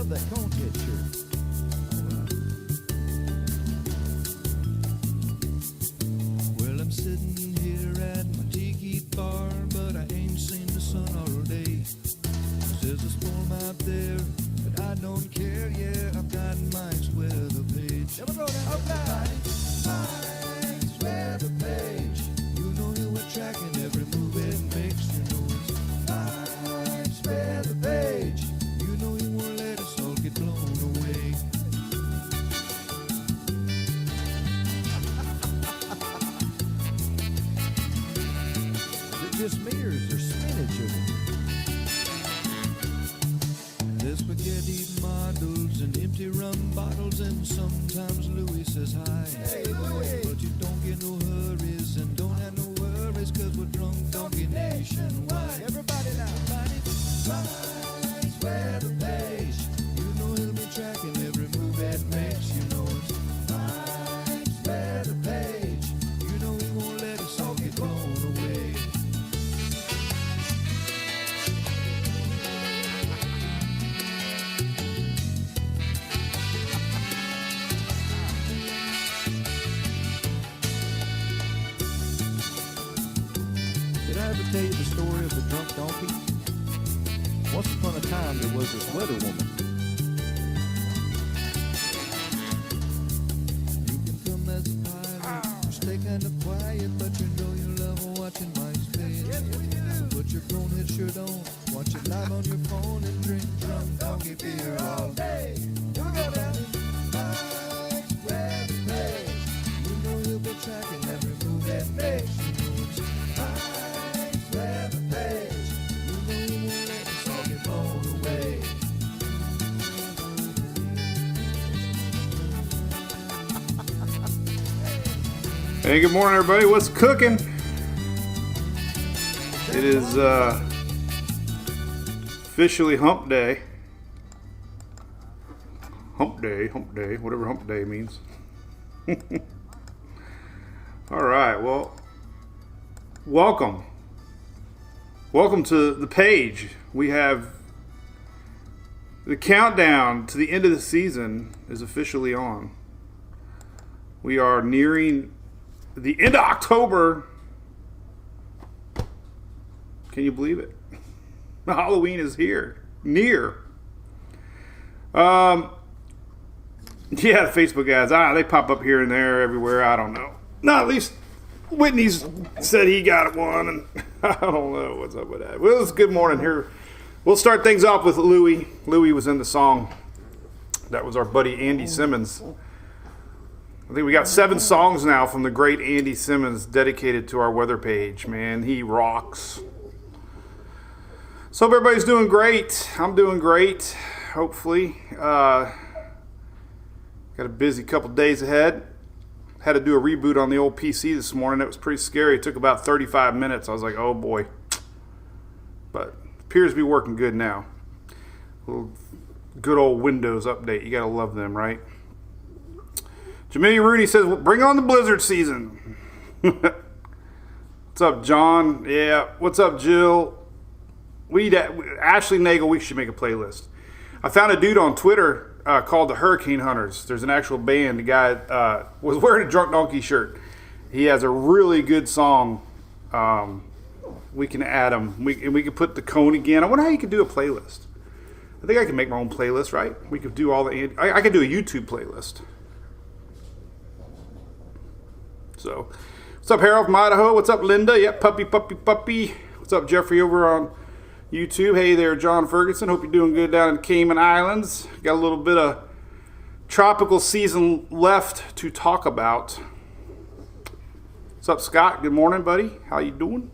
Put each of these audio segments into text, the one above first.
love that conehead shirt. Well, I'm sitting here at my tiki bar, but I ain't seen the sun all day. There's a storm out there, but I don't care. Yeah, I've got Mike's weather page. Never go down. Okay. Mike's weather page. You know you were tracking every move it makes. You know it's Mike's weather page. You know he won't let us all get blown away. Is it just me or is there spinach in it? There's spaghetti models and empty rum bottles, and sometimes Louis says hi. Hey, Louis. But you don't get no hurries and don't have no worries, cause we're drunk donkey nationwide. Everybody now. Mike's weather page. You know he'll be tracking every move it makes. You know it's Mike's weather page. You know he won't let us all get blown away. Did I ever tell you the story of the drunk donkey? Once upon a time, there was this weather woman. You can come as a pilot, you stay kind of quiet, but you know you love watching Mike's page. Yes, you put your conehead shirt on, watch it live on your phone, and drink drunk donkey beer all day. Here we go now. Mike's weather page. You know he'll be tracking every move that makes. You know it's Mike's weather page. You know he won't let us all get blown away. Hey, good morning, everybody. What's cooking? It is officially hump day. Hump day, whatever hump day means. All right, well, welcome. Welcome to the page. We have the countdown to the end of the season is officially on. We are nearing the end of October. Can you believe it? Halloween is here. Near. Yeah, the Facebook ads. They pop up here and there, everywhere. I don't know. No, at least Whitney's said he got one, and I don't know what's up with that. Well, it's good morning here. We'll start things off with Louie. Louie was in the song. That was our buddy Andy Simmons. I think we got 7 songs now from the great Andy Simmons dedicated to our weather page. Man, he rocks. So hope everybody's doing great. I'm doing great, hopefully. Got a busy couple days ahead. Had to do a reboot on the old PC this morning. It was pretty scary. It took about 35 minutes. I was like, oh boy. But appears to be working good now. A little good old Windows update. You got to love them, right? Jamie Rooney says, well, bring on the blizzard season. What's up, John? Yeah. What's up, Jill? Ashley Nagel, we should make a playlist. I found a dude on Twitter called the Hurricane Hunters. There's an actual band. The guy was wearing a Drunk Donkey shirt. He has a really good song. We can add him. We can put the cone again. I wonder how you could do a playlist. I think I can make my own playlist, right? We could do all the... I could do a YouTube playlist. So, what's up, Harold from Idaho? What's up, Linda? Yep, puppy. What's up, Jeffrey, over on YouTube? Hey there, John Ferguson. Hope you're doing good down in Cayman Islands. Got a little bit of tropical season left to talk about. What's up, Scott? Good morning, buddy. How you doing?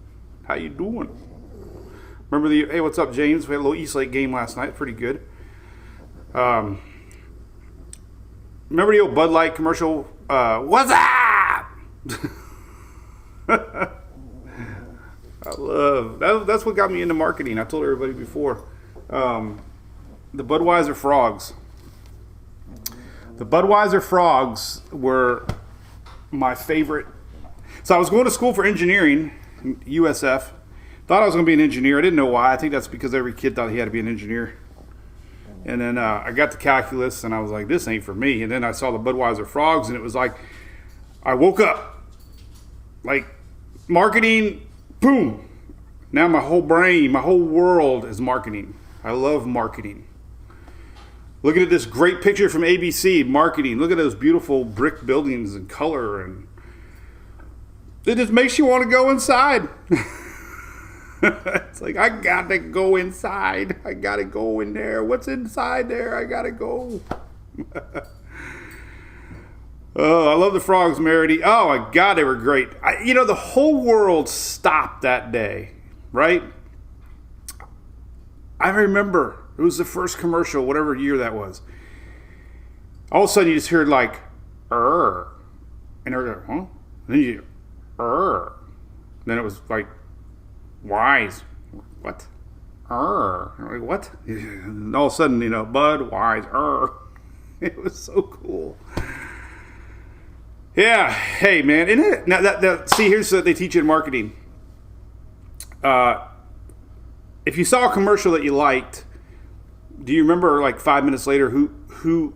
Remember hey, what's up, James? We had a little East Lake game last night. Pretty good. Remember the old Bud Light commercial? What's up? I love that's what got me into marketing. I told everybody before. The Budweiser frogs. The Budweiser frogs were my favorite. So I was going to school for engineering, USF. Thought I was going to be an engineer. I didn't know why. I think that's because every kid thought he had to be an engineer. And then I got the calculus, and I was like, this ain't for me. And then I saw the Budweiser frogs, and it was like, I woke up. Like, marketing, boom. Now my whole brain, my whole world is marketing. I love marketing. Looking at this great picture from ABC, marketing. Look at those beautiful brick buildings and color. And it just makes you want to go inside. It's like, I got to go inside. I got to go in there. What's inside there? I got to go. Oh, I love the frogs, Merity. Oh, my God, they were great. The whole world stopped that day, right? I remember. It was the first commercial, whatever year that was. All of a sudden, you just heard, like, "Err." And they were like, huh? And then you hear, "Err." And then it was like, "Wise." What? "Err." Like, what? And all of a sudden, Bud, Wise, "Err." It was so cool. Yeah. Hey, man. Isn't it? Now, see, here's what they teach you in marketing. If you saw a commercial that you liked, do you remember, like, 5 minutes later who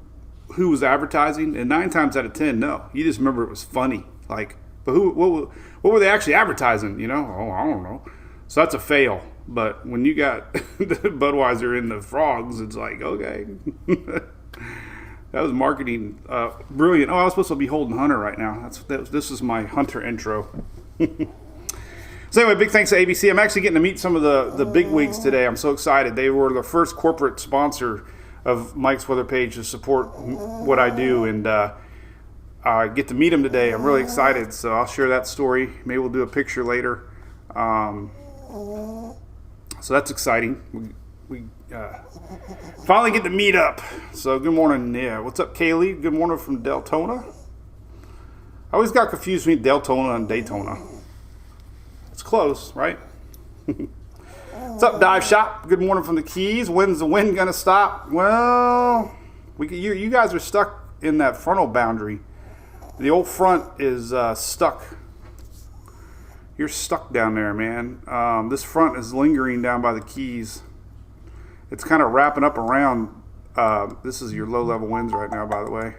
was advertising? And 9 times out of 10, no. You just remember it was funny. Like, but what were they actually advertising? Oh, I don't know. So that's a fail. But when you got the Budweiser and the frogs, it's like, okay. That was marketing. Brilliant. Oh, I was supposed to be holding Hunter right now. This is my Hunter intro. So anyway, big thanks to ABC. I'm actually getting to meet some of the big wigs today. I'm so excited. They were the first corporate sponsor of Mike's Weather Page to support what I do, and I get to meet them today. I'm really excited, so I'll share that story. Maybe we'll do a picture later. So that's exciting. We finally get to meet up. So good morning. Yeah, what's up, Kaylee? Good morning from Deltona. I always got confused between Deltona and Daytona. It's close, right? What's up, Dive Shop? Good morning from the Keys. When's the wind gonna stop? Well, you guys are stuck in that frontal boundary. The old front is stuck. You're stuck down there, man. This front is lingering down by the Keys. It's kind of wrapping up around. This is your low-level winds right now, by the way.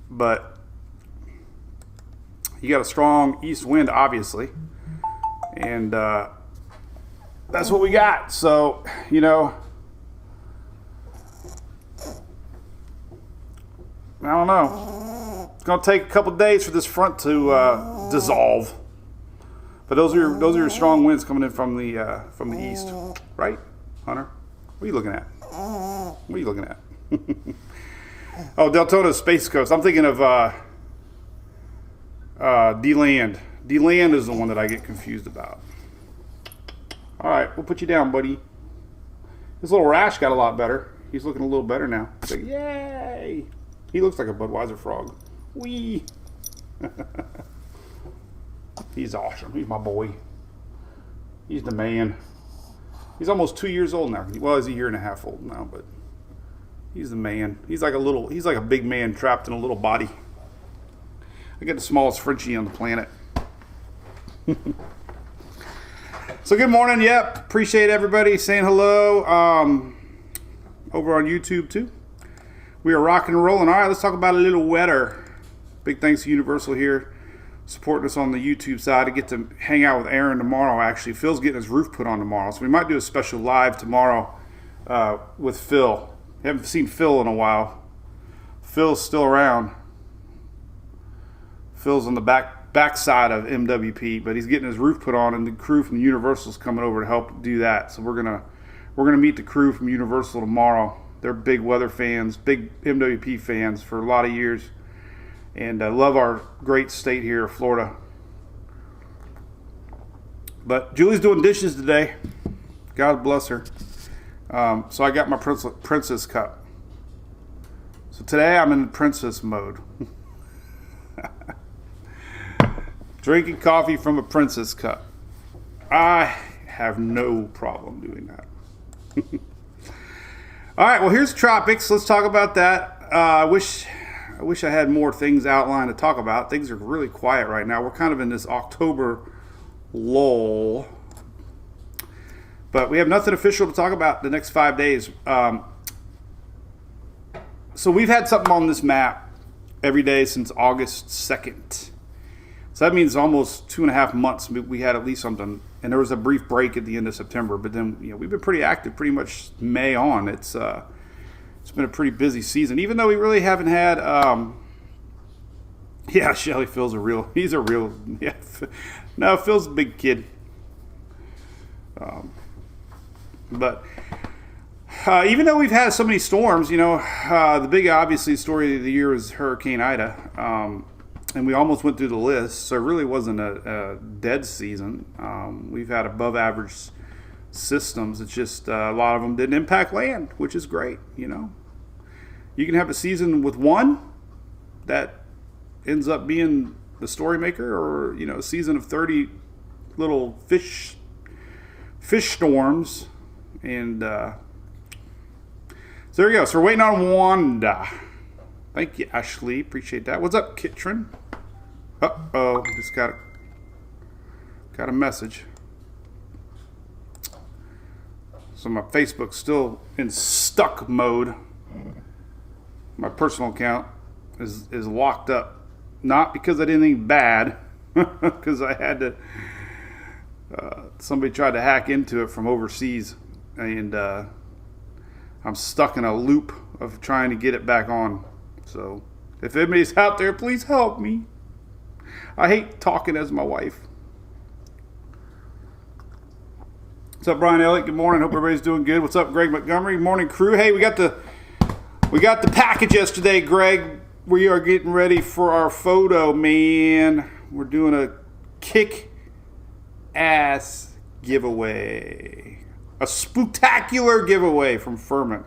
But you got a strong east wind, obviously. And that's what we got. So, I don't know. It's going to take a couple days for this front to dissolve. But those are your strong winds coming in from the east, right, Hunter? What are you looking at? What are you looking at? Oh, Deltona Space Coast. I'm thinking of D-Land. D-Land is the one that I get confused about. All right, we'll put you down, buddy. This little rash got a lot better. He's looking a little better now. It's like, yay! He looks like a Budweiser frog. Wee! He's awesome. He's my boy. He's the man. He's almost 2 years old now. Well, he's a year and a half old now, but he's the man. He's like a big man trapped in a little body. I got the smallest Frenchie on the planet. So good morning. Yep. Appreciate everybody saying hello. Over on YouTube too. We are rocking and rolling. All right, let's talk about a little weather. Big thanks to Universal here, supporting us on the YouTube side. I get to hang out with Aaron tomorrow, actually. Phil's getting his roof put on tomorrow, so we might do a special live tomorrow with Phil. Haven't seen Phil in a while. Phil's still around. Phil's on the back side of MWP, but he's getting his roof put on, and the crew from Universal's coming over to help do that. So we're gonna meet the crew from Universal tomorrow. They're big weather fans, big MWP fans for a lot of years. And I love our great state here, Florida. But Julie's doing dishes today. God bless her. So I got my princess cup. So today I'm in princess mode. Drinking coffee from a princess cup. I have no problem doing that. All right, well, here's Tropics. Let's talk about that. I wish I had more things outlined to talk about. Things are really quiet right now. We're kind of in this October lull. But we have nothing official to talk about the next 5 days. So we've had something on this map every day since August 2nd. So that means almost 2.5 months we had at least something. And there was a brief break at the end of September. But then we've been pretty active pretty much May on. It's been a pretty busy season. Even though we really haven't had... Shelly, Phil's he's a real... Yeah, no, Phil's a big kid. But even though we've had so many storms, the big, obviously, story of the year is Hurricane Ida. And we almost went through the list, so it really wasn't a dead season. We've had above average systems. It's just a lot of them didn't impact land, which is great, You can have a season with one that ends up being the story maker, or, a season of 30 little fish storms. And so there you go. So we're waiting on Wanda. Thank you, Ashley. Appreciate that. What's up, Kitron? Uh-oh. Just got a message. So my Facebook's still in stuck mode. My personal account is locked up. Not because I did anything bad. Because I had to... somebody tried to hack into it from overseas. And I'm stuck in a loop of trying to get it back on. So if anybody's out there, please help me. I hate talking as my wife. What's up, Brian Elliott? Good morning. Hope everybody's doing good. What's up, Greg Montgomery? Morning, crew. Hey, we got the package yesterday, Greg. We are getting ready for our photo, man. We're doing a kick-ass giveaway. A spectacular giveaway from Furman.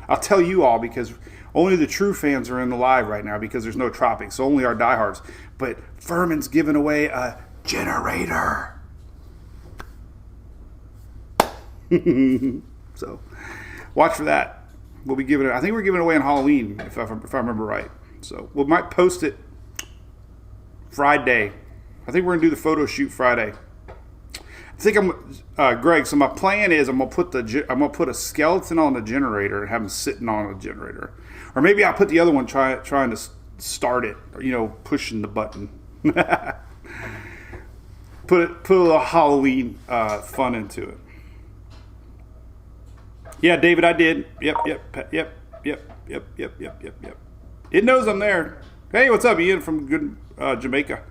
I'll tell you all because only the true fans are in the live right now because there's no Tropics. So only our diehards. But Furman's giving away a generator. So watch for that. We'll be giving it. I think we're giving it away on Halloween, if I remember right. So we might post it Friday. I think we're gonna do the photo shoot Friday. I think Greg. So my plan is I'm gonna put a skeleton on the generator and have him sitting on the generator, or maybe I'll put the other one trying to start it, or, pushing the button. put a little Halloween fun into it. Yeah, David, I did. Yep. It knows I'm there. Hey, what's up, Ian from good Jamaica?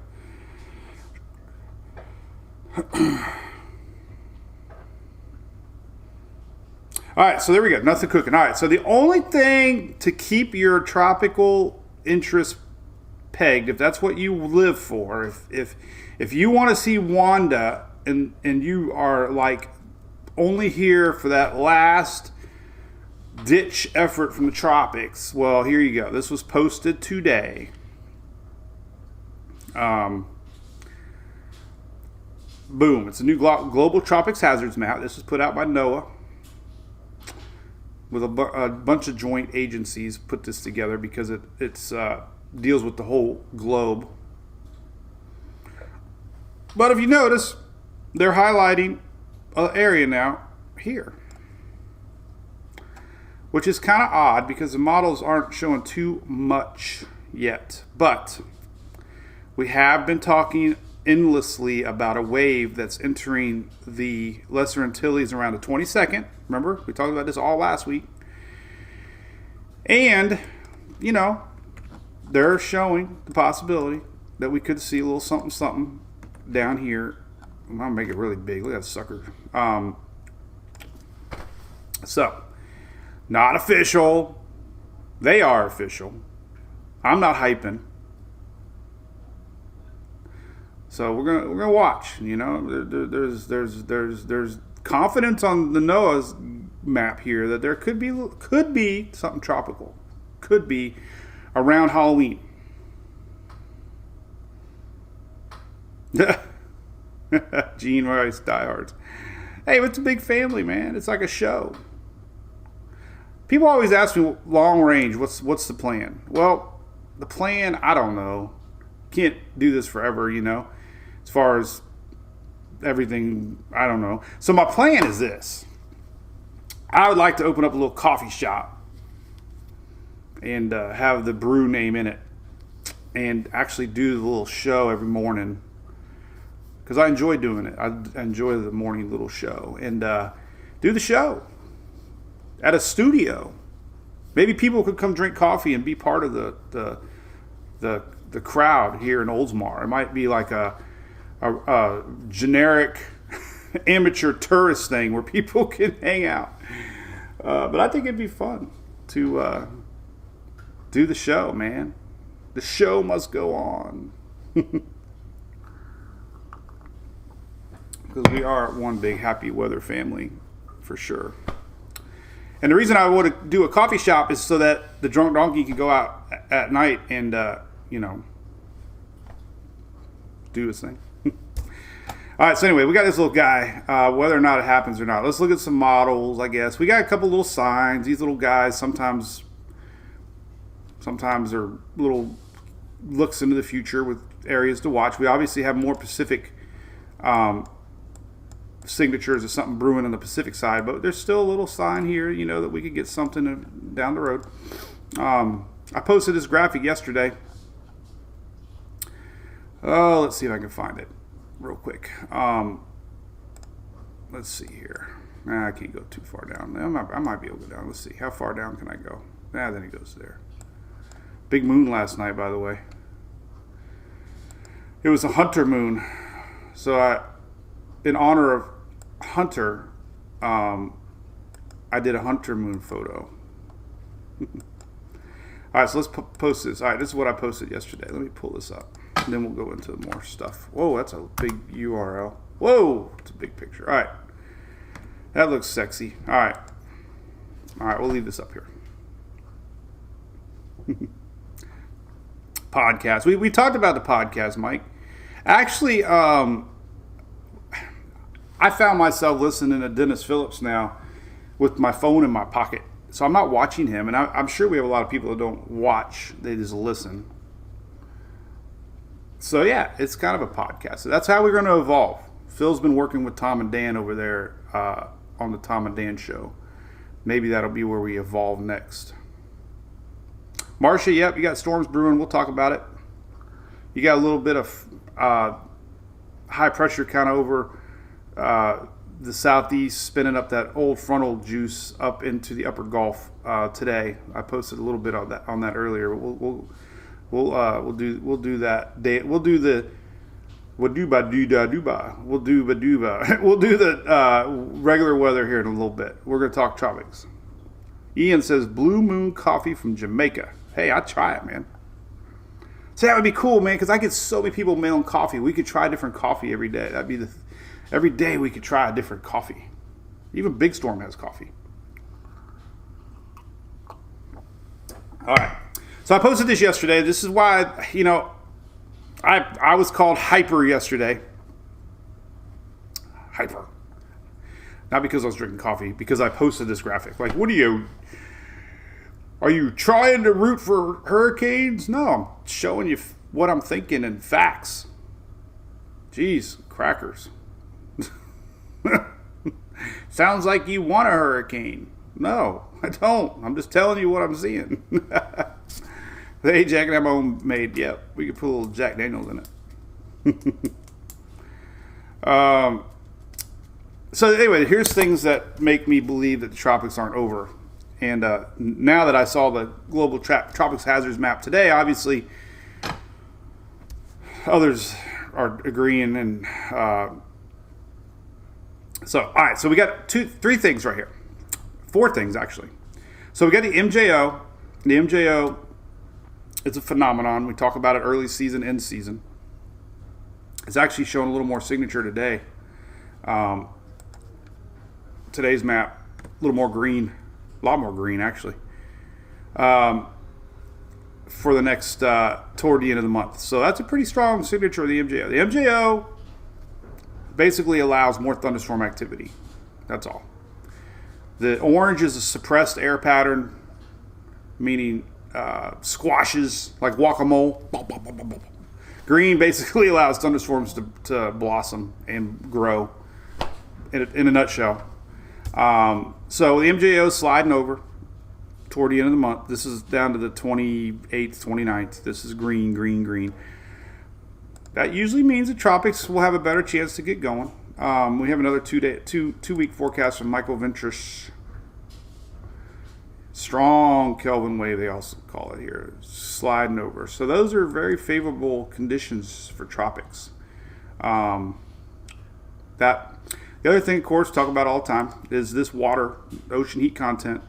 All right, so there we go. Nothing cooking. All right, so the only thing to keep your tropical interest pegged, if that's what you live for, if you want to see Wanda and you are like only here for that last ditch effort from the Tropics, well, here you go. This was posted today. Boom. It's a new global tropics hazards map. This was put out by NOAA with a bunch of joint agencies put this together because it's deals with the whole globe. But if you notice, they're highlighting an area now here, which is kind of odd because the models aren't showing too much yet. But we have been talking endlessly about a wave that's entering the Lesser Antilles around the 22nd. Remember, we talked about this all last week. And, they're showing the possibility that we could see a little something down here. I'm going to make it really big. Look at that sucker. So, not official. They are official. I'm not hyping. So we're gonna watch. There's confidence on the NOAA's map here that there could be something tropical. Could be around Halloween. Gene Rice diehards. Hey, it's a big family, man. It's like a show. People always ask me long range. What's the plan? Well, the plan, I don't know. Can't do this forever, As far as everything. I don't know. So my plan is this. I would like to open up a little coffee shop and have the Brew name in it, and actually do the little show every morning, because I enjoy doing it. I enjoy the morning little show, and do the show at a studio. Maybe people could come drink coffee and be part of the crowd here in Oldsmar. It might be like a generic amateur tourist thing where people can hang out. But I think it'd be fun to do the show, man. The show must go on. Because we are one big happy weather family, for sure. And the reason I want to do a coffee shop is so that the Drunk Donkey can go out at night and, do his thing. All right, so anyway, we got this little guy, whether or not it happens or not. Let's look at some models, I guess. We got a couple little signs. These little guys sometimes are little looks into the future with areas to watch. We obviously have more Pacific signatures of something brewing on the Pacific side, but there's still a little sign here, that we could get something down the road. I posted this graphic yesterday. Oh, let's see if I can find it real quick. Let's see here. I can't go too far down. I might be able to go down. Let's see. How far down can I go? Then it goes there. Big moon last night, by the way. It was a hunter moon. So in honor of Hunter, I did a hunter moon photo. All right, so let's post this. All right, this is what I posted yesterday. Let me pull this up, and then we'll go into more stuff. Whoa, that's a big URL. Whoa, it's a big picture. All right, that looks sexy. All right, we'll leave this up here. Podcast. We talked about the podcast, Mike. Actually, I found myself listening to Dennis Phillips now with my phone in my pocket. So I'm not watching him, and I'm sure we have a lot of people that don't watch, they just listen. So yeah, it's kind of a podcast. So that's how we're going to evolve. Phil's been working with Tom and Dan over there on the Tom and Dan show. Maybe that'll be where we evolve next. Marcia, yep, you got storms brewing. We'll talk about it. You got a little bit of high pressure kind of over the southeast, spinning up that old frontal juice up into the upper Gulf today. I posted a little bit on that earlier. We'll do that day. We'll do the regular weather here in a little bit. We're gonna talk tropics. Ian says Blue Moon coffee from Jamaica. Hey, I'd try it, man. So that would be cool, man, because I get so many people mailing coffee. We could try different coffee every day. That'd be every day we could try a different coffee. Even Big Storm has coffee. All right. So I posted this yesterday. This is why, I was called hyper yesterday. Hyper. Not because I was drinking coffee, because I posted this graphic. Like, are you trying to root for hurricanes? No, I'm showing you what I'm thinking and facts. Jeez, crackers. Sounds like you want a hurricane. No, I don't. I'm just telling you what I'm seeing. Hey, Jack, and I'm homemade. Yep, we could put a little Jack Daniels in it. So anyway, here's things that make me believe that the tropics aren't over. And now that I saw the global tropics hazards map today, obviously others are agreeing. And all right, so we got three things right here. Four things, actually. So we got the MJO. The MJO is a phenomenon. We talk about it early season, end season. It's actually showing a little more signature today. Today's map, a little more green. A lot more green, actually, for the next, toward the end of the month. So that's a pretty strong signature of the MJO. The MJO basically allows more thunderstorm activity. That's all. The orange is a suppressed air pattern, meaning squashes, like guacamole. Green basically allows thunderstorms to blossom and grow. In a nutshell. So the MJO is sliding over toward the end of the month. This is down to the 28th, 29th. This is green, green, green. That usually means the tropics will have a better chance to get going. We have another two-week forecast from Michael Ventris. Strong Kelvin wave, they also call it here, sliding over. So those are very favorable conditions for tropics. The other thing, of course, talk about all the time is this water, ocean heat content.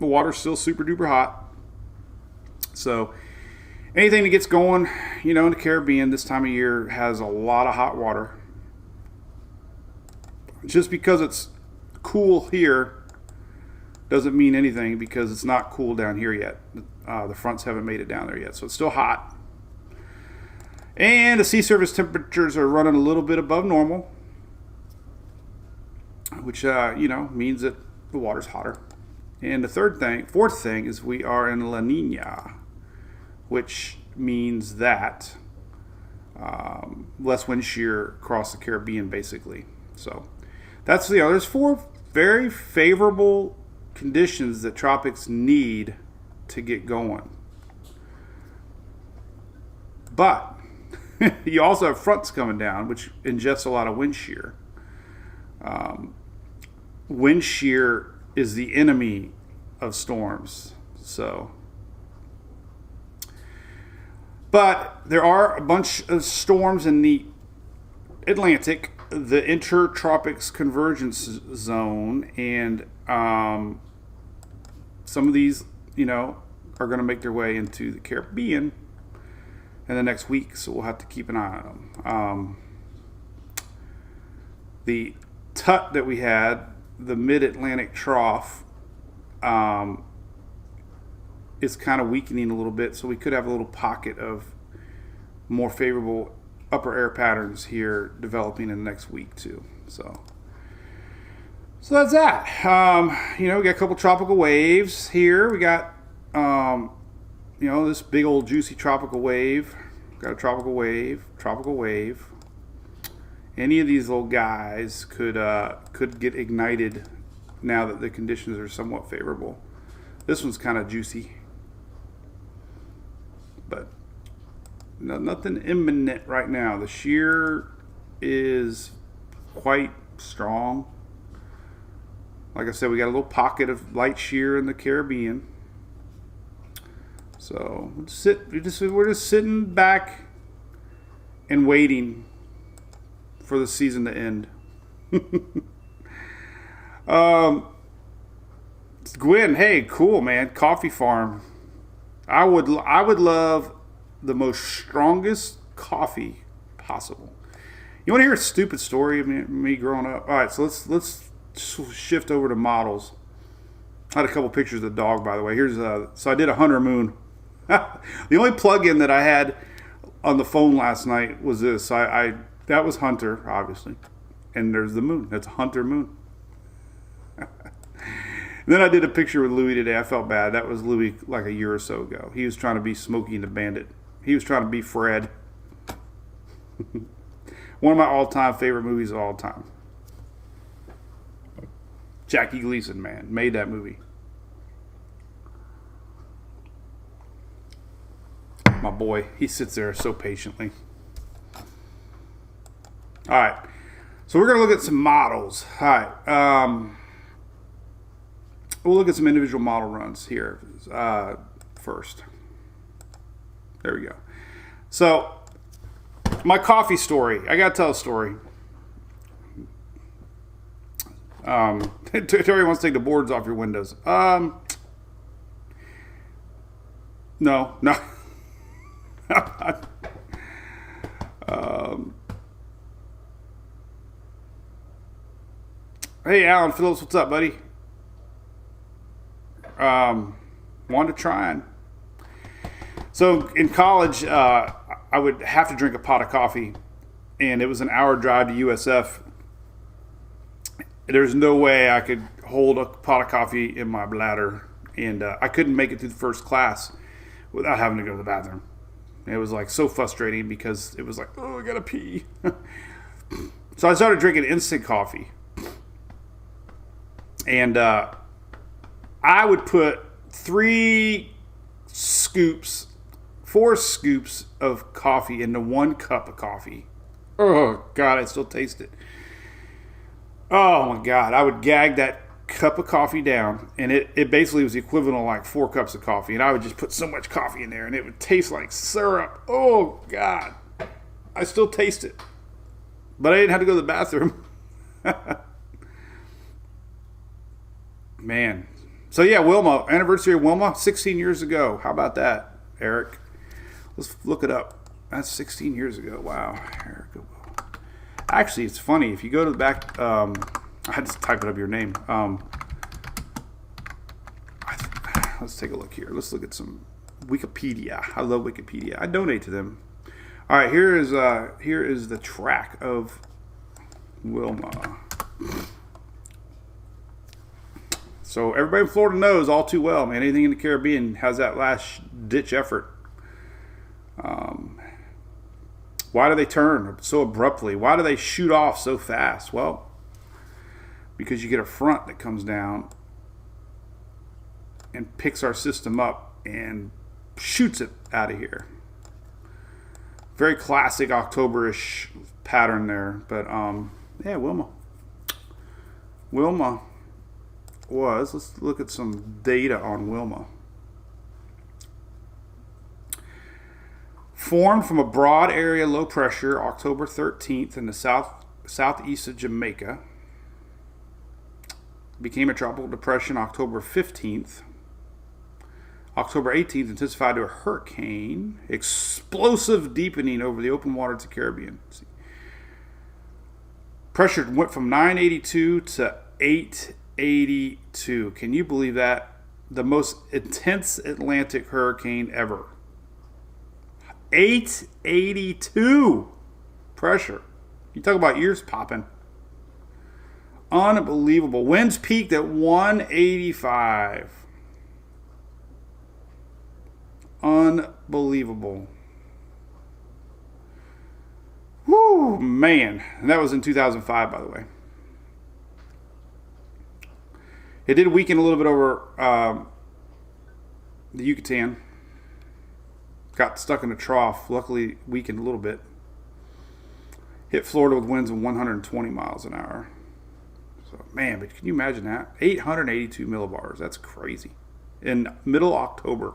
The water's still super duper hot. So anything that gets going, in the Caribbean this time of year has a lot of hot water. Just because it's cool here doesn't mean anything because it's not cool down here yet. The fronts haven't made it down there yet. So it's still hot. And the sea surface temperatures are running a little bit above normal, which means that the water's hotter. And the fourth thing is we are in La Nina, which means that less wind shear across the Caribbean, basically. So that's there's 4 very favorable conditions that tropics need to get going. But you also have fronts coming down, which ingests a lot of wind shear. Wind shear is the enemy of storms. But there are a bunch of storms in the Atlantic, the intertropics convergence zone, and some of these, are going to make their way into the Caribbean in the next week, so we'll have to keep an eye on them. The TUT that we had, the mid-Atlantic trough, is kind of weakening a little bit, so we could have a little pocket of more favorable upper air patterns here developing in the next week too. So that's that. We got a couple tropical waves here. We got this big old juicy tropical wave. Got a tropical wave. Any of these little guys could get ignited now that the conditions are somewhat favorable. This one's kind of juicy, but nothing imminent right now. The shear is quite strong. Like I said, we got a little pocket of light shear in the Caribbean. So we're just sitting back and waiting for the season to end. Gwen, hey, cool, man. Coffee farm. I would love the most strongest coffee possible. You want to hear a stupid story of me growing up? All right, so let's shift over to models. I had a couple pictures of the dog, by the way. So I did a Hunter Moon. The only plug-in that I had on the phone last night was this. That was Hunter, obviously, and there's the moon. That's a Hunter Moon. Then I did a picture with Louis today. I felt bad. That was Louis like a year or so ago. He was trying to be Smokey and the Bandit. He was trying to be Fred. One of my all-time favorite movies of all time. Jackie Gleason, man, made that movie. My boy, he sits there so patiently. All right, so we're going to look at some models. All right, we'll look at some individual model runs here first. There we go. So, my coffee story. I got to tell a story. Terry wants to take the boards off your windows. No. Hey, Alan Phillips, what's up, buddy? Wanted to try and. So in college, I would have to drink a pot of coffee, and it was an hour drive to USF. There's no way I could hold a pot of coffee in my bladder, and I couldn't make it through the first class without having to go to the bathroom. It was like so frustrating because it was like, oh, I gotta pee. So I started drinking instant coffee. And I would put 4 scoops of coffee into 1 cup of coffee. Oh, God, I still taste it. Oh, my God. I would gag that cup of coffee down, and it basically was the equivalent of like 4 cups of coffee. And I would just put so much coffee in there, and it would taste like syrup. Oh, God. I still taste it. But I didn't have to go to the bathroom. Man. So, yeah, Wilma. Anniversary of Wilma, 16 years ago. How about that, Eric? Let's look it up. That's 16 years ago. Wow. Erica. Actually, it's funny. If you go to the back, I had to type it up your name. Let's take a look here. Let's look at some Wikipedia. I love Wikipedia. I donate to them. All right, here is the track of Wilma. So everybody in Florida knows all too well, man. Anything in the Caribbean has that last ditch effort. Why do they turn so abruptly? Why do they shoot off so fast? Well, because you get a front that comes down and picks our system up and shoots it out of here. Very classic October-ish pattern there. But, yeah, Wilma. Wilma was, let's look at some data on Wilma. Formed from a broad area low pressure October 13th in the southeast of Jamaica. Became a tropical depression October 15th. October 18th intensified to a hurricane. Explosive deepening over the open water to the Caribbean. Pressure went from 982 to 882. Can you believe that? The most intense Atlantic hurricane ever. 882 pressure. You talk about ears popping. Unbelievable. Winds peaked at 185. Unbelievable. Whoo, man. And that was in 2005, by the way. It did weaken a little bit over the Yucatan. Got stuck in a trough. Luckily, weakened a little bit. Hit Florida with winds of 120 miles an hour. So, man, but can you imagine that? 882 millibars. That's crazy. In middle October.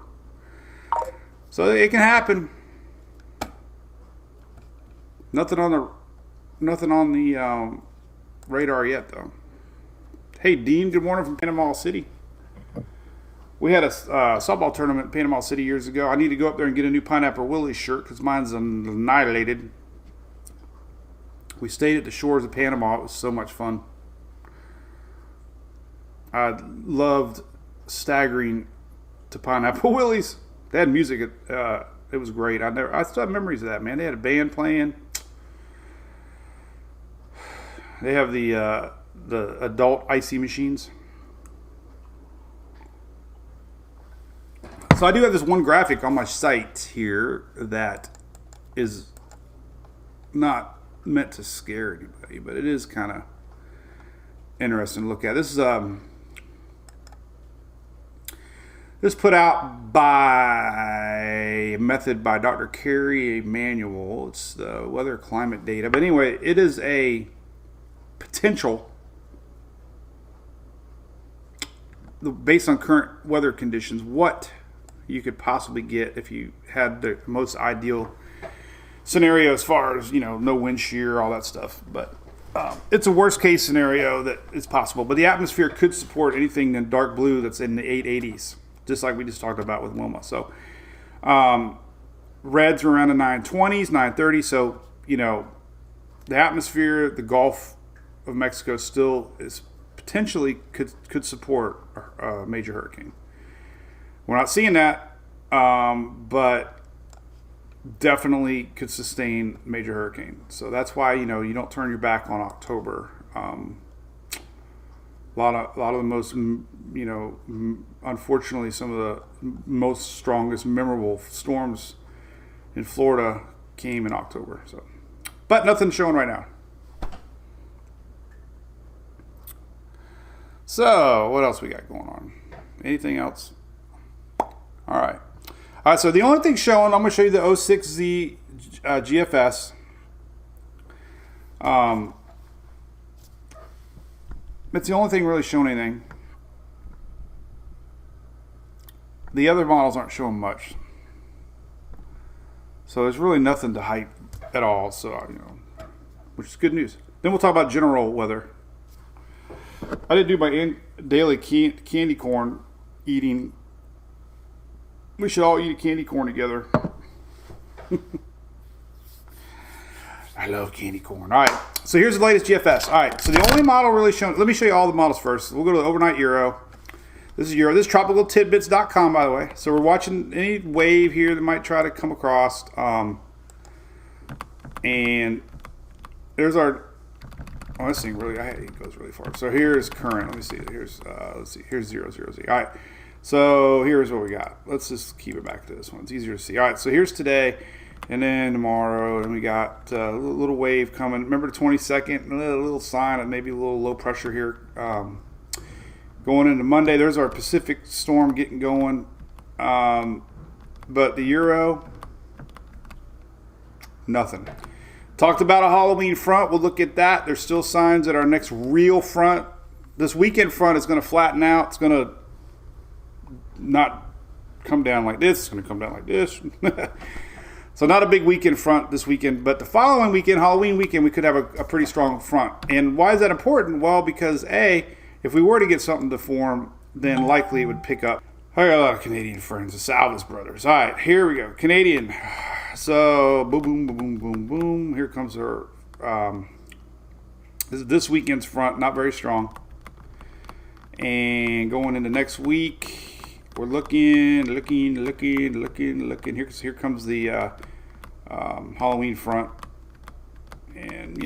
So it can happen. Nothing on the radar yet, though. Hey, Dean. Good morning from Panama City. We had a softball tournament in Panama City years ago. I need to go up there and get a new Pineapple Willie shirt because mine's annihilated. We stayed at the shores of Panama. It was so much fun. I loved staggering to Pineapple Willies. They had music. It was great. I still have memories of that, man. They had a band playing. They have the adult icy machines. So I do have this one graphic on my site here that is not meant to scare anybody, but it is kind of interesting to look at. This is put out by Dr. Carrie Emanuel. It's the weather climate data. But anyway, it is a potential based on current weather conditions, what you could possibly get if you had the most ideal scenario as far as, no wind shear, all that stuff. But it's a worst case scenario that is possible. But the atmosphere could support anything in dark blue that's in the 880s, just like we just talked about with Wilma. So reds are around the 920s, 930s. So, the atmosphere, the Gulf of Mexico still is potentially could support a major hurricane. We're not seeing that, but definitely could sustain major hurricane. So that's why you don't turn your back on October. A lot of the most unfortunately some of the most strongest memorable storms in Florida came in October. So, but nothing showing right now. So what else we got going on? Anything else? All right. So the only thing showing, I'm going to show you the 06Z GFS. It's the only thing really showing anything. The other models aren't showing much. So there's really nothing to hype at all. So, which is good news. Then we'll talk about general weather. I didn't do my daily candy corn eating. We should all eat a candy corn together. I love candy corn. All right, so here's the latest GFS. All right, so the only model really shown. Let me show you all the models first. We'll go to the overnight Euro. This is Euro. This is tropicaltidbits.com, by the way. So we're watching any wave here that might try to come across. And there's our. Oh, this thing really, it goes really far. So here's current. Let me see. Let's see. Here's 000. All right. So here's what we got. Let's just keep it back to this one. It's easier to see. All right. So here's today, and then tomorrow, and we got a little wave coming. Remember the 22nd? A little sign of maybe a little low pressure here. Going into Monday, there's our Pacific storm getting going. But the Euro, nothing. Talked about a Halloween front. We'll look at that. There's still signs that our next real front, this weekend front, is going to flatten out. It's going to not come down like this. It's going to come down like this. So not a big weekend front this weekend, but the following weekend, Halloween weekend, we could have a pretty strong front. And why is that important? Well, because if we were to get something to form, then likely it would pick up. I got a lot of Canadian friends, the Salvas brothers. All right, here we go. Canadian. So, boom, boom, boom, boom, boom, boom. Here comes our, this weekend's front, not very strong. And going into next week, we're looking. Here comes the Halloween front. And,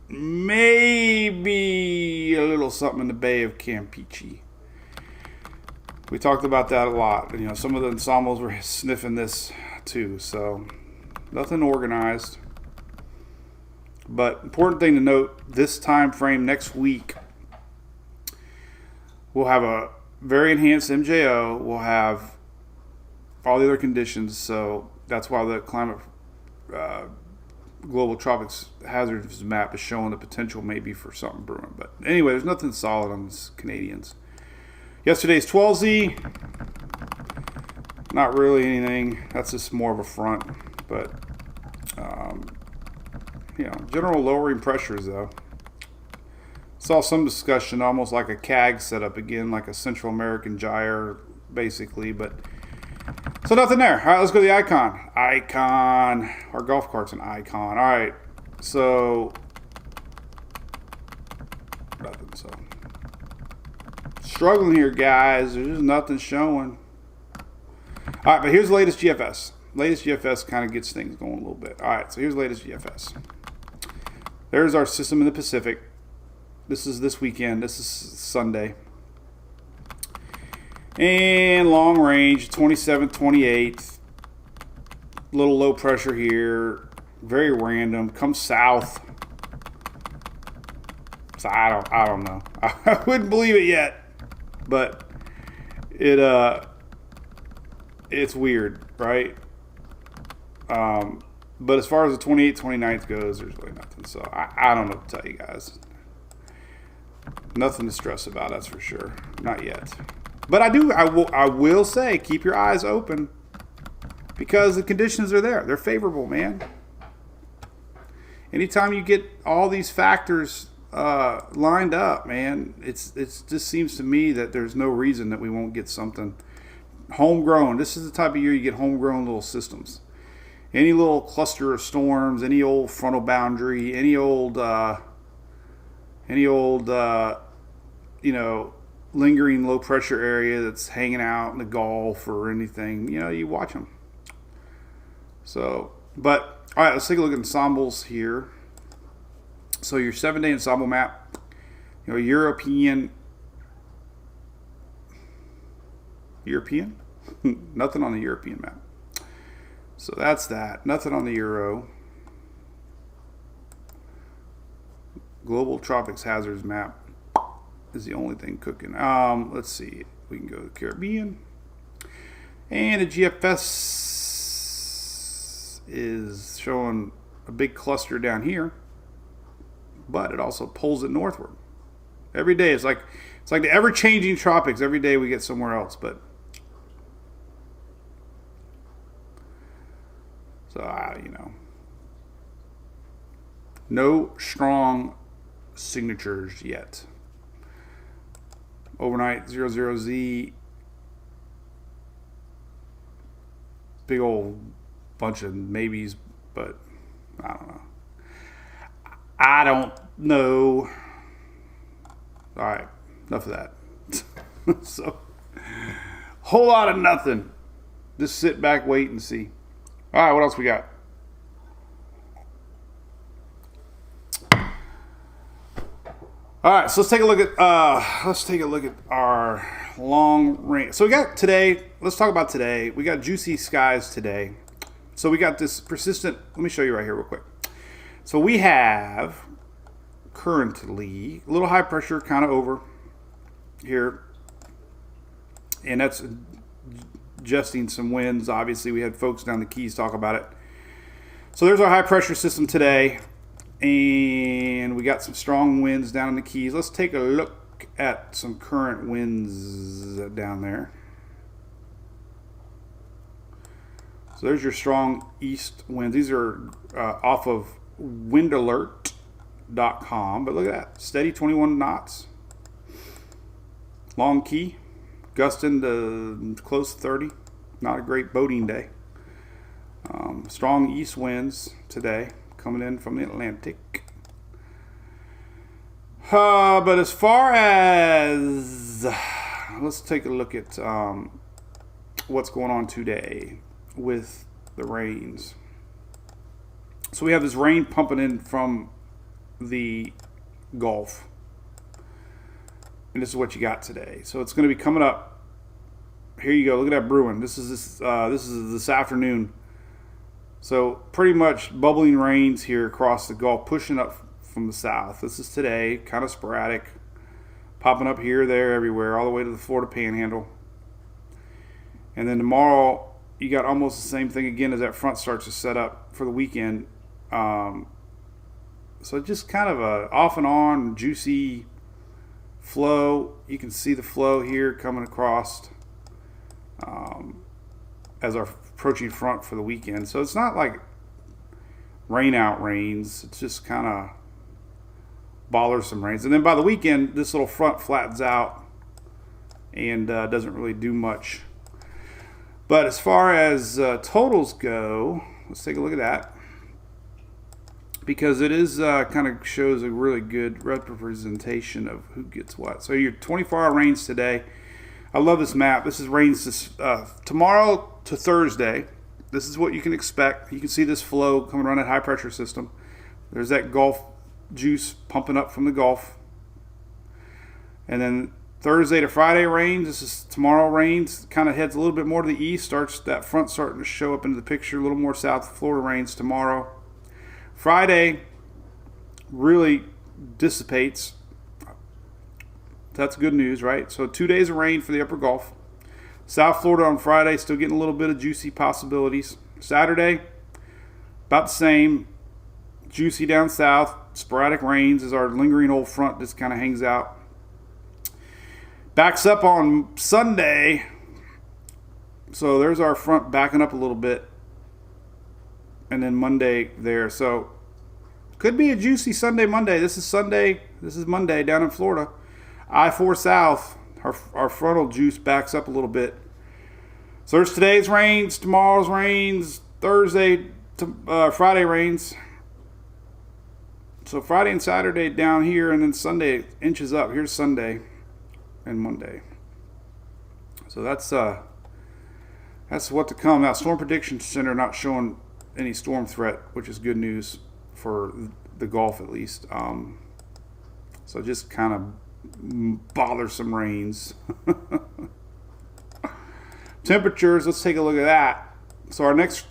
maybe a little something in the Bay of Campeche. We talked about that a lot. Some of the ensembles were sniffing this too. So nothing organized. But important thing to note, this time frame next week, we'll have a very enhanced MJO. We'll have all the other conditions. So that's why the climate global tropics hazards map is showing the potential maybe for something brewing. But anyway, there's nothing solid on these Canadians. Yesterday's 12Z, not really anything. That's just more of a front. But, general lowering pressures, though. Saw some discussion, almost like a CAG setup, again, like a Central American gyre, basically. But so nothing there. All right, let's go to the Icon. Our golf cart's an Icon. All right, so nothing. So struggling here, guys. There's just nothing showing. All right, but here's the latest GFS. Latest GFS kind of gets things going a little bit. All right, so here's the latest GFS. There's our system in the Pacific. This is this weekend. This is Sunday. And long range, 27th, 28th. Little low pressure here. Very random. Comes south. So I don't know. I wouldn't believe it yet. But it's weird, right? But as far as the 28th, 29th goes, there's really nothing. So I don't know what to tell you guys. Nothing to stress about, that's for sure. Not yet. But I will say, keep your eyes open because the conditions are there. They're favorable, man. Anytime you get all these factors lined up, man, it just seems to me that there's no reason that we won't get something homegrown. This is the type of year you get homegrown little systems. Any little cluster of storms, any old frontal boundary, any old lingering low pressure area that's hanging out in the Gulf or anything, you watch them. So, but all right, let's take a look at ensembles here. So your 7-day ensemble map, European. Nothing on the European map. So that's that. Nothing on the Euro. Global Tropics hazards map is the only thing cooking. Let's see. We can go to the Caribbean. And the GFS is showing a big cluster down here, but it also pulls it northward. Every day it's like the ever-changing tropics. Every day we get somewhere else, but so you know, no strong signatures yet. Overnight 00Z, big old bunch of maybes, but I don't know. I don't know. All right, enough of that. So, whole lot of nothing. Just sit back, wait, and see. All right, what else we got? All right, so let's take a look at our long range. So we got today. Let's talk about today. We got juicy skies today. So we got this persistent. Let me show you right here real quick. So we have currently a little high pressure kind of over here, and that's adjusting some winds. Obviously, we had folks down the Keys talk about it. So there's our high pressure system today, and we got some strong winds down in the Keys. Let's take a look at some current winds down there. So there's your strong east winds. These are off of windalert.com, but look at that, steady 21 knots. Long Key, gusting to close to 30. Not a great boating day. Strong east winds today coming in from the Atlantic. But as far as, let's take a look at what's going on today with the rains. So we have this rain pumping in from the Gulf, and this is what you got today. So it's going to be coming up. Here you go. Look at that brewing. This is this afternoon. So pretty much bubbling rains here across the Gulf, pushing up from the south. This is today, kind of sporadic, popping up here, there, everywhere, all the way to the Florida Panhandle. And then tomorrow, you got almost the same thing again as that front starts to set up for the weekend. So just kind of a off and on, juicy flow. You can see the flow here coming across as our approaching front for the weekend. So it's not like rain out rains. It's just kind of bothersome rains. And then by the weekend, this little front flattens out and doesn't really do much. But as far as totals go, let's take a look at that, because it is kind of shows a really good representation of who gets what. So your 24-hour rains today. I love this map. This is rains this, tomorrow to Thursday. This is what you can expect. You can see this flow coming around that high pressure system. There's that Gulf juice pumping up from the Gulf. And then Thursday to Friday rains. This is tomorrow rains. Kind of heads a little bit more to the east. Starts that front starting to show up into the picture. A little more south of Florida rains tomorrow. Friday really dissipates. That's good news, right? So 2 days of rain for the upper Gulf. South Florida on Friday, still getting a little bit of juicy possibilities. Saturday, about the same. Juicy down south. Sporadic rains as our lingering old front just kind of hangs out. Backs up on Sunday. So there's our front backing up a little bit. And then Monday there. So could be a juicy Sunday, Monday. This is Sunday. This is Monday down in Florida. I-4 south. Our frontal juice backs up a little bit. So there's today's rains, tomorrow's rains, Thursday to Friday rains. So Friday and Saturday down here, and then Sunday inches up. Here's Sunday and Monday. So that's what to come. Now, Storm Prediction Center not showing any storm threat, which is good news for the Gulf at least. So just kind of bothersome rains. Temperatures, let's take a look at that. So our next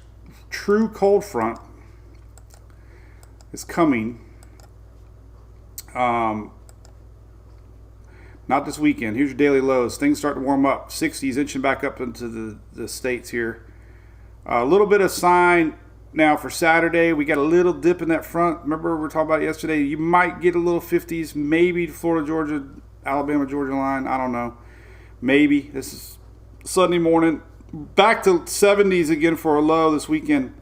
true cold front is coming. Not this weekend. Here's your daily lows. Things start to warm up. 60s inching back up into the states here. A little bit of sign now for Saturday. We got a little dip in that front. Remember we were talking about it yesterday. You might get a little 50s, maybe Florida, Georgia, Alabama, Georgia line. I don't know. Maybe. This is Sunday morning. Back to 70s again for a low this weekend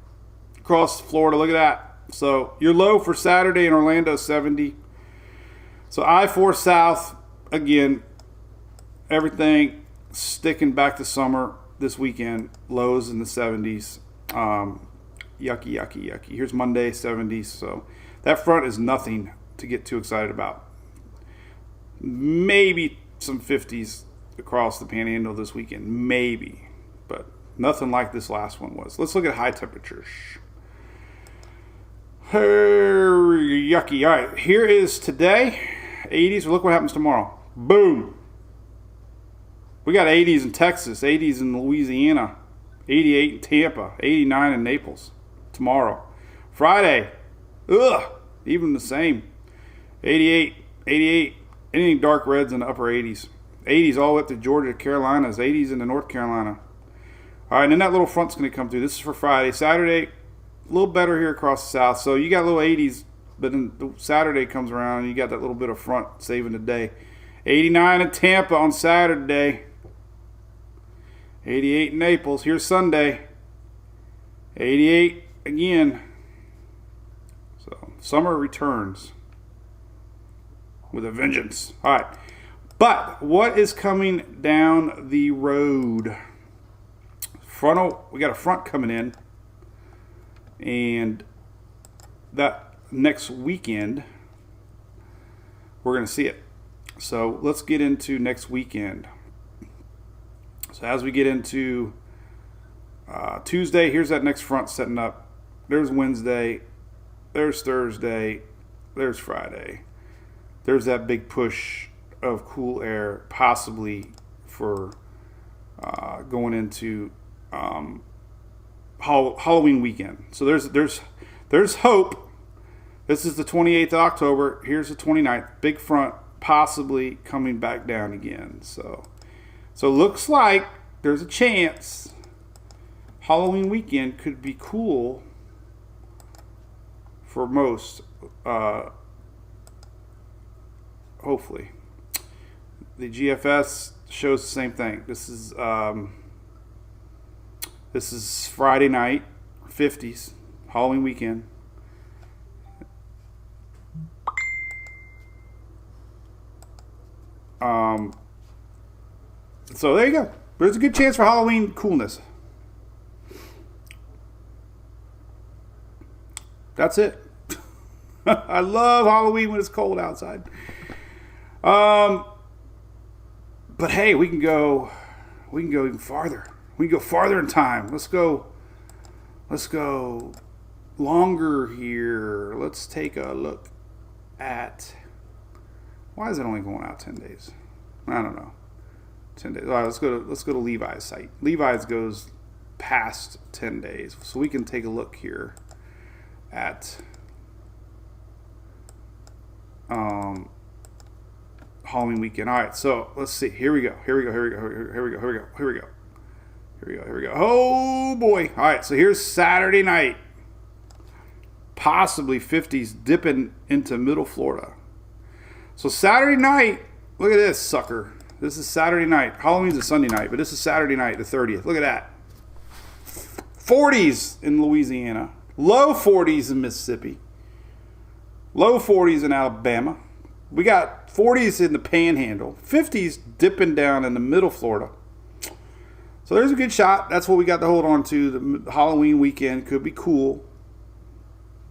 across Florida. Look at that. So your low for Saturday in Orlando, 70. So I-4 South, again, everything sticking back to summer this weekend. Lows in the 70s. Yucky. Here's Monday, 70s. So that front is nothing to get too excited about. Maybe some 50s across the Panhandle this weekend. Maybe. But nothing like this last one was. Let's look at high temperatures. Yucky. All right, here is today. 80s. Look what happens tomorrow. Boom. We got 80s in Texas, 80s in Louisiana, 88 in Tampa, 89 in Naples tomorrow. Friday, even the same. 88, anything dark reds in the upper 80s. 80s all up to Georgia, Carolinas, 80s into North Carolina. All right, and then that little front's going to come through. This is for Friday. Saturday, a little better here across the south. So you got little 80s, but then the Saturday comes around and you got that little bit of front saving the day. 89 in Tampa on Saturday. 88 in Naples. Here's Sunday. 88 again. So summer returns with a vengeance. All right. But what is coming down the road? We got a front coming in. And that next weekend, we're going to see it. So let's get into next weekend. So as we get into Tuesday, here's that next front setting up. There's Wednesday. There's Thursday. There's Friday. There's that big push of cool air, possibly for going into Halloween weekend. So there's hope. This is the 28th of October. Here's the 29th. Big front, possibly coming back down again. So looks like there's a chance Halloween weekend could be cool for most. Hopefully. The GFS shows the same thing. This is Friday night, 50s, Halloween weekend. So there you go. There's a good chance for Halloween coolness. That's it. I love Halloween when it's cold outside. But hey, we can go even farther. We can go farther in time. Let's go longer here. Let's take a look at, why is it only going out 10 days? I don't know. 10 days. All right, let's go to Levi's site. Levi's goes past 10 days. So we can take a look here at Halloween weekend. All right, so let's see. Here we go. Oh boy. All right, so here's Saturday night. Possibly 50s dipping into middle Florida. So Saturday night, look at this sucker. This is Saturday night. Halloween's a Sunday night, but this is Saturday night, the 30th. Look at that. 40s in Louisiana. Low 40s in Mississippi. Low 40s in Alabama. We got 40s in the Panhandle. 50s dipping down in the middle Florida. So there's a good shot. That's what we got to hold on to. The Halloween weekend could be cool.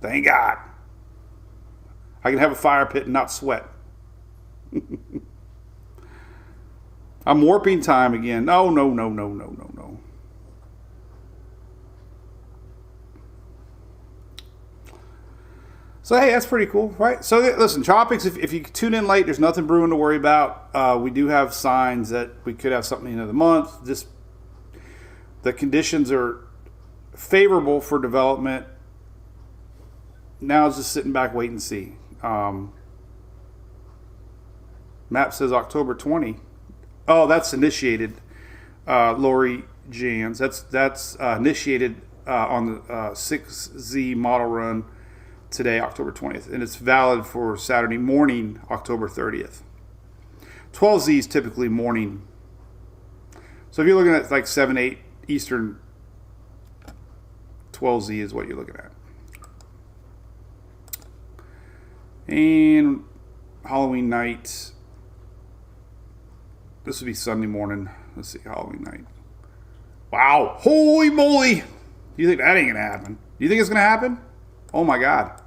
Thank God. I can have a fire pit and not sweat. I'm warping time again. No. So, hey, that's pretty cool, right? So, listen, Tropics, if you tune in late, there's nothing brewing to worry about. We do have signs that we could have something at the end of the month. Just The conditions are favorable for development. Now it's just sitting back, wait and see. Map says October 20. Oh, that's initiated. Lori Jans. That's initiated on the 6Z model run today, October 20th, and it's valid for Saturday morning, October 30th. 12Z is typically morning. So if you're looking at like 7, 8 Eastern, 12Z is what you're looking at. And Halloween night. This would be Sunday morning. Let's see, Halloween night. Wow. Holy moly. You think that ain't going to happen? Do you think it's going to happen? Oh my God.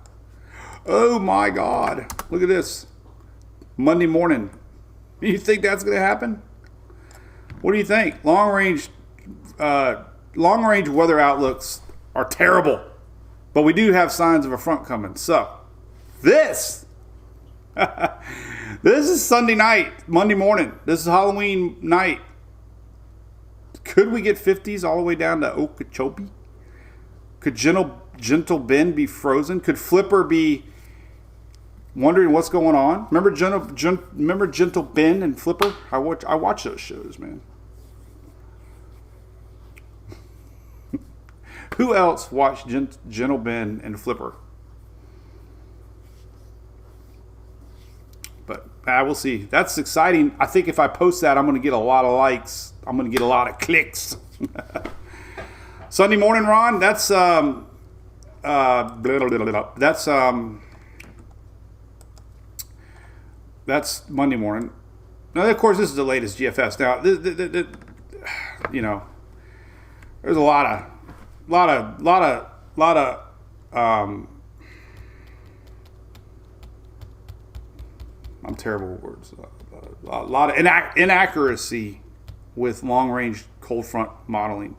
Oh my God. Look at this. Monday morning. You think that's going to happen? What do you think? Long range weather outlooks are terrible. But we do have signs of a front coming. So, this is Sunday night, Monday morning. This is Halloween night. Could we get 50s all the way down to Okeechobee? Could Gentle Bend be frozen? Could Flipper be wondering what's going on? Remember Gentle Bend and Flipper? I watch those shows, man. Who else watched Gentle Bend and Flipper? But we'll see. That's exciting. I think if I post that, I'm going to get a lot of likes. I'm going to get a lot of clicks. Sunday morning, Ron. That's Monday morning. Now, of course, this is the latest GFS. Now, you know, there's a lot of I'm terrible with words. A lot of inaccuracy with long-range cold front modeling.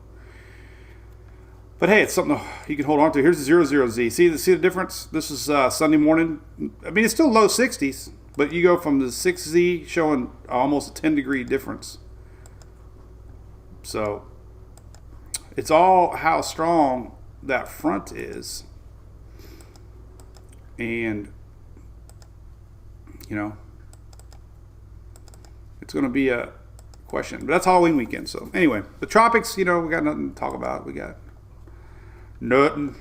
But hey, it's something you can hold on to. Here's the 00Z. See the difference? This is Sunday morning. I mean, it's still low 60s, but you go from the 6Z showing almost a 10-degree difference. So it's all how strong that front is. And, you know, it's going to be a question. But that's Halloween weekend. So anyway, the Tropics, you know, we got nothing to talk about. We got nothing,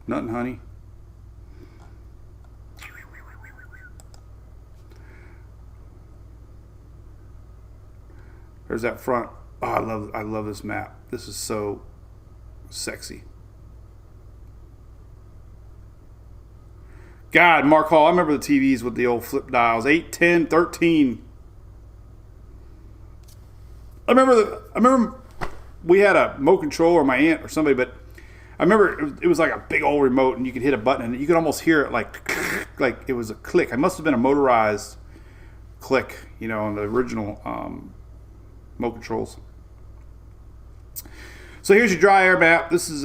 honey. There's that front. Oh, I love this map. This is so sexy. God, Mark Hall, I remember the TVs with the old flip dials, 8, 10, 13. I remember we had a remote control, or my aunt or somebody, but I remember it was like a big old remote, and you could hit a button and you could almost hear it like it was a click. It must have been a motorized click, you know, on the original remote controls. So here's your dry air map. This is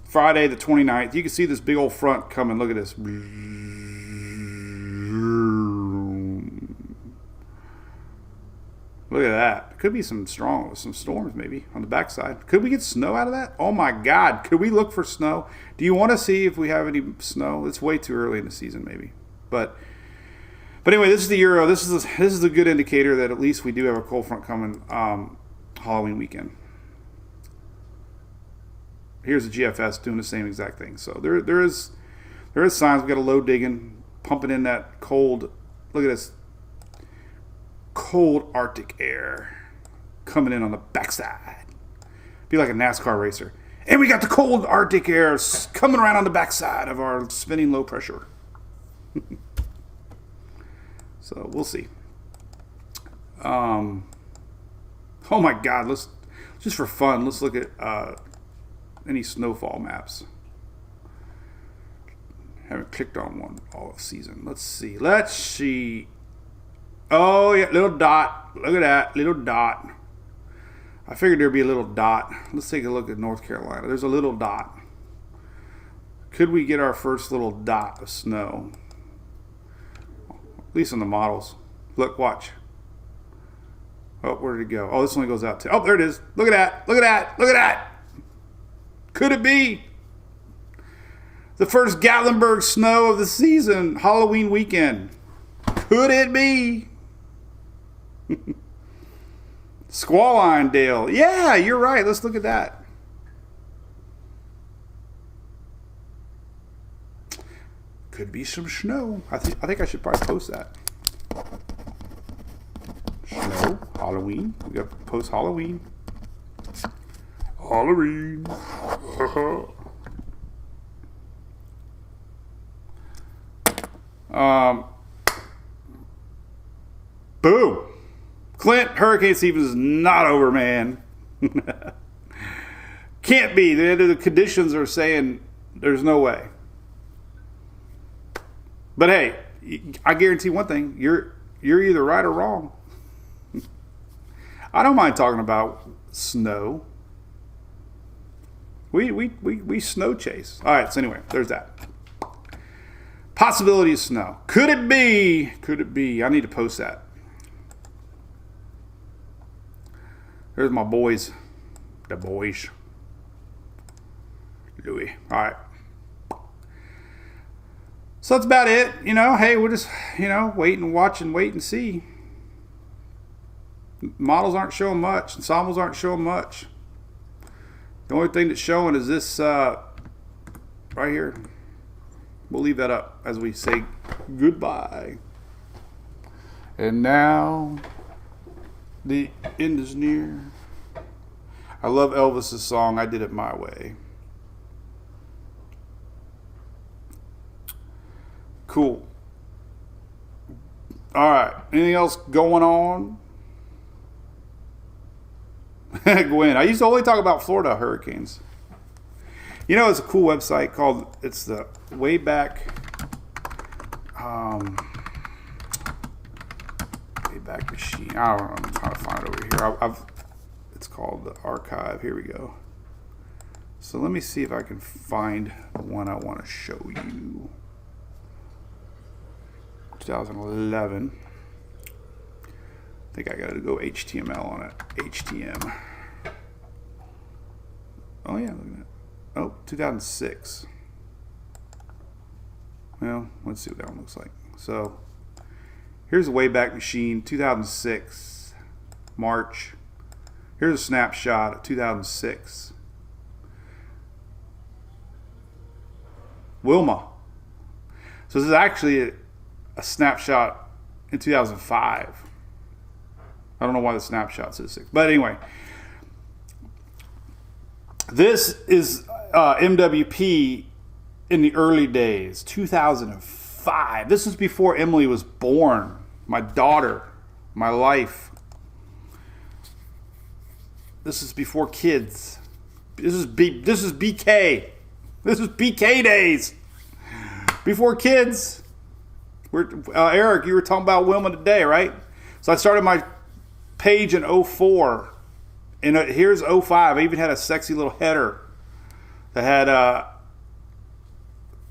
Friday the 29th. You can see this big old front coming. Look at this. Look at that. Could be some storms maybe on the backside. Could we get snow out of that? Oh my God. Could we look for snow? Do you want to see if we have any snow? It's way too early in the season maybe. But anyway, this is the Euro. This is a good indicator that at least we do have a cold front coming Halloween weekend. Here's the GFS doing the same exact thing. So there is signs. We got a low digging, pumping in that cold. Look at this cold Arctic air coming in on the backside. Be like a NASCAR racer. And we got the cold Arctic air coming around on the backside of our spinning low pressure. So we'll see. Oh my God! Let's just for fun. Let's look at any snowfall maps. Haven't clicked on one all season. Let's see. Oh yeah, little dot. Look at that little dot. I figured there'd be a little dot. Let's take a look at North Carolina. There's a little dot. Could we get our first little dot of snow? At least on the models. Look, watch. Oh, where did it go? Oh, this only goes out to... Oh, there it is. Look at that. Look at that. Look at that. Could it be? The first Gatlinburg snow of the season, Halloween weekend. Could it be? Squallinedale. Yeah, you're right. Let's look at that. Could be some snow. I think I should probably post that. Snow, Halloween. We got to post Halloween. Halloween. Boom. Clint, hurricane season is not over, man. Can't be. The conditions are saying there's no way. But hey, I guarantee one thing: you're either right or wrong. I don't mind talking about snow. We snow chase. All right. So anyway, there's that. Possibility of snow. Could it be? Could it be? I need to post that. There's my boys. The boys. Louis. All right. So that's about it. You know, hey, we'll just, wait and watch and wait and see. Models aren't showing much. Ensembles aren't showing much. The only thing that's showing is this right here. We'll leave that up as we say goodbye. And now the end is near. I love Elvis's song, I Did It My Way. Cool. All right. Anything else going on? Gwen, I used to only talk about Florida hurricanes. You know, it's a cool website called, it's the Wayback Machine. I don't know, I'm trying to find it over here. It's called the Archive. Here we go. So let me see if I can find the one I want to show you. 2011. I think I gotta go HTML on it. HTML. Oh yeah, look at that. Oh, 2006. Well, let's see what that one looks like. So, here's the Wayback Machine, 2006, March. Here's a snapshot of 2006. Wilma. So this is actually a snapshot in 2005. I don't know why the snapshot says 6. But anyway, this is MWP in the early days, 2005. This is before Emily was born, my daughter, my life. This is before kids. This is BK. This is BK days. Before kids. Eric, you were talking about Wilma today, right? So I started my page in 04. And here's 05. I even had a sexy little header that had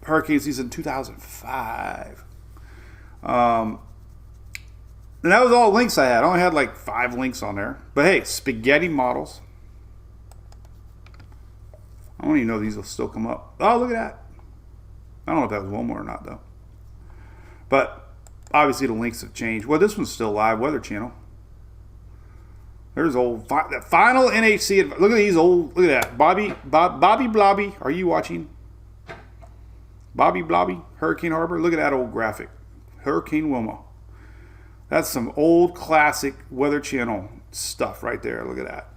hurricane season 2005. And that was all the links I had. I only had like 5 links on there. But hey, spaghetti models. I don't even know if these will still come up. Oh, look at that. I don't know if that was Wilma or not, though. But obviously the links have changed. Well, this one's still live. Weather Channel. There's old that final NHC. Look at these old. Look at that. Bobby Blobby. Are you watching? Bobby Blobby, Hurricane Harbor. Look at that old graphic. Hurricane Wilma. That's some old classic Weather Channel stuff right there. Look at that.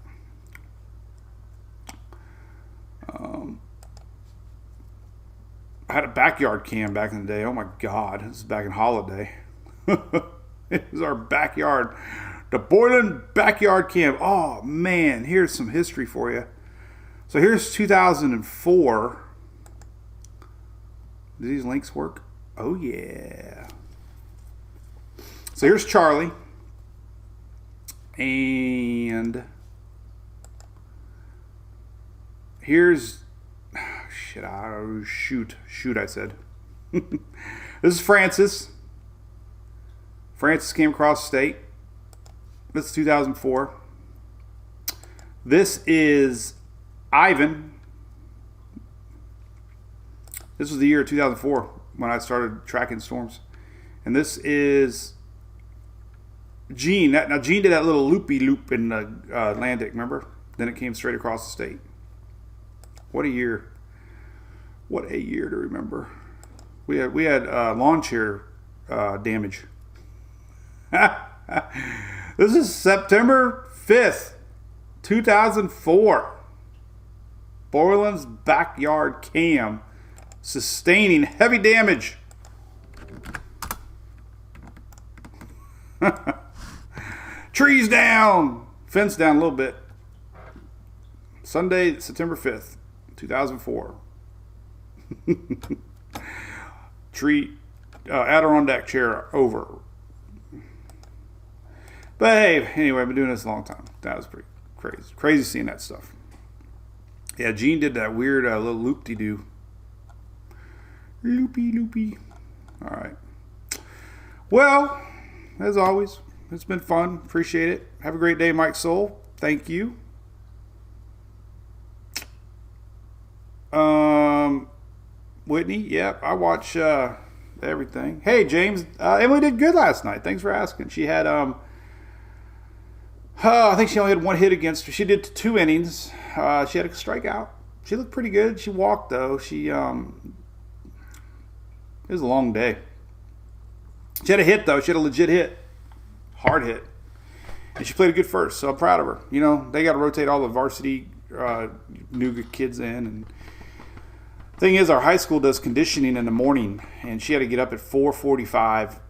I had a backyard cam back in the day. Oh my God. This is back in Holiday. It was our backyard. The Boylan backyard cam. Oh man, here's some history for you. So here's 2004. Do these links work? Oh yeah. So here's Charlie. And here's shoot I said. This is Francis. Francis came across state. This is 2004. This is Ivan. This was the year 2004 when I started tracking storms. And this is Gene. Now, Gene did that little loopy loop in the Atlantic, remember? Then it came straight across the state. What a year. What a year to remember. We had lawn chair damage. This is September 5th, 2004. Borland's backyard cam sustaining heavy damage. Trees down. Fence down a little bit. Sunday, September 5th, 2004. Tree, Adirondack chair over. But hey, anyway, I've been doing this a long time. That was pretty crazy. Crazy seeing that stuff. Yeah, Gene did that weird little loop-de-doo. Loopy. All right. Well, as always, it's been fun. Appreciate it. Have a great day, Mike Soul. Thank you. Whitney, yep, I watch everything. Hey, James, Emily did good last night. Thanks for asking. She had, I think she only had one hit against her. She did 2 innings. She had a strikeout. She looked pretty good. She walked, though. It was a long day. She had a hit, though. She had a legit hit. Hard hit. And she played a good first, so I'm proud of her. You know, they got to rotate all the varsity new kids in. And thing is, our high school does conditioning in the morning, and she had to get up at 4:45,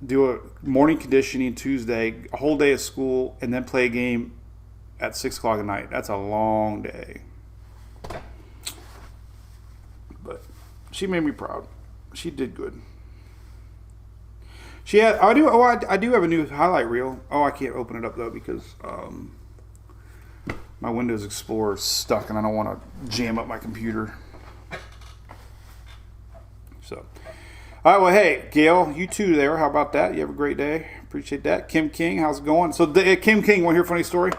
do a morning conditioning Tuesday, a whole day of school, and then play a game at 6 o'clock at night. That's a long day. But she made me proud. She did good. She had. I do have a new highlight reel. Oh, I can't open it up though because my Windows Explorer is stuck, and I don't want to jam up my computer. So, all right. Well, hey, Gail, you too there. How about that? You have a great day. Appreciate that. Kim King, how's it going? So, Kim King, want to hear a funny story?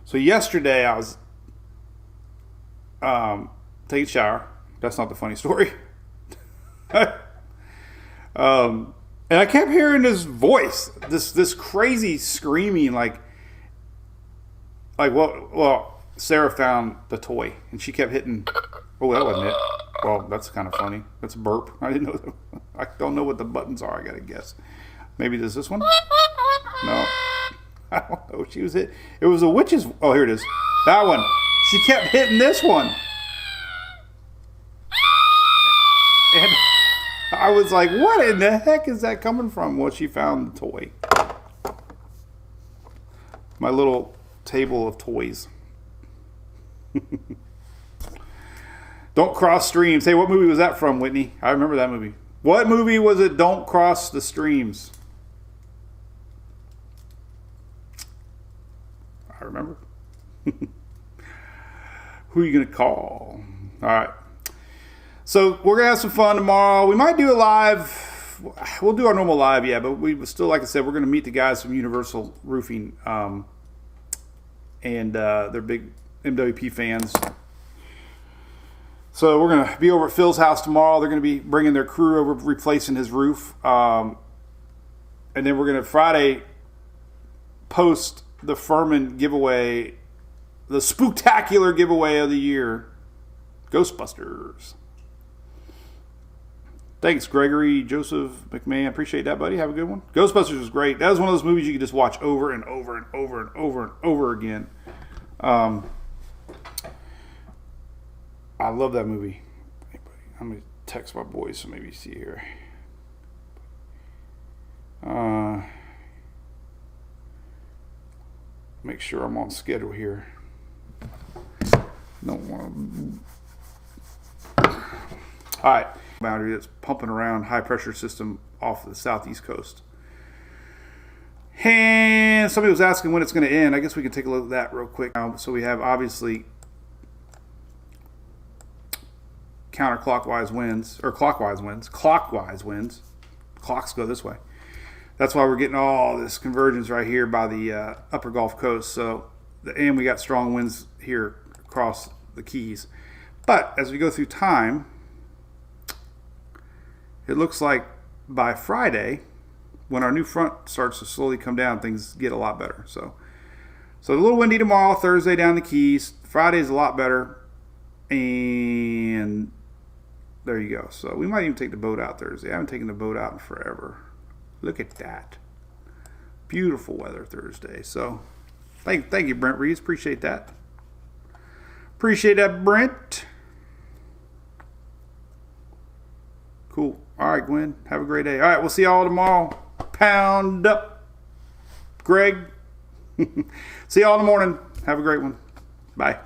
So yesterday I was taking a shower. That's not the funny story. And I kept hearing this voice, this crazy screaming, like well, Sarah found the toy and she kept hitting. Oh, that wasn't it. Well, that's kind of funny. That's a burp. I didn't know that. I don't know what the buttons are. I gotta guess. Maybe there's this one. No, I don't know. She was hit. It was a witch's. Oh, here it is. That one. She kept hitting this one. And I was like, what in the heck is that coming from? Well, she found the toy. My little table of toys. Don't Cross Streams. Hey, what movie was that from, Whitney? I remember that movie. What movie was it? Don't Cross the Streams. I remember. Who are you going to call? All right. So we're going to have some fun tomorrow. We might do a live. We'll do our normal live, yeah, but we still, like I said, we're going to meet the guys from Universal Roofing. And they're big MWP fans. So we're going to be over at Phil's house tomorrow. They're going to be bringing their crew over, replacing his roof. And then we're going to Friday post the Furman giveaway, the spooktacular giveaway of the year, Ghostbusters. Thanks, Gregory Joseph McMahon. Appreciate that, buddy. Have a good one. Ghostbusters was great. That was one of those movies you could just watch over and over and over and over and over again. I love that movie. Hey, buddy, I'm going to text my boys so maybe you see here. Make sure I'm on schedule here. Don't want to. All right. Boundary that's pumping around high pressure system off the southeast coast. And somebody was asking when it's going to end. I guess we can take a look at that real quick. So we have obviously counterclockwise winds, or clockwise winds. Clockwise winds. Clocks go this way. That's why we're getting all this convergence right here by the upper Gulf Coast. So, and we got strong winds here across the Keys. But as we go through time, it looks like by Friday, when our new front starts to slowly come down, things get a lot better. So a little windy tomorrow, Thursday down the Keys. Friday is a lot better. And there you go. So we might even take the boat out Thursday. I haven't taken the boat out in forever. Look at that. Beautiful weather Thursday. So thank you, Brent Reeves. Appreciate that. Appreciate that, Brent. Cool. All right, Gwen. Have a great day. All right, we'll see y'all tomorrow. Pound up. Greg. See y'all in the morning. Have a great one. Bye.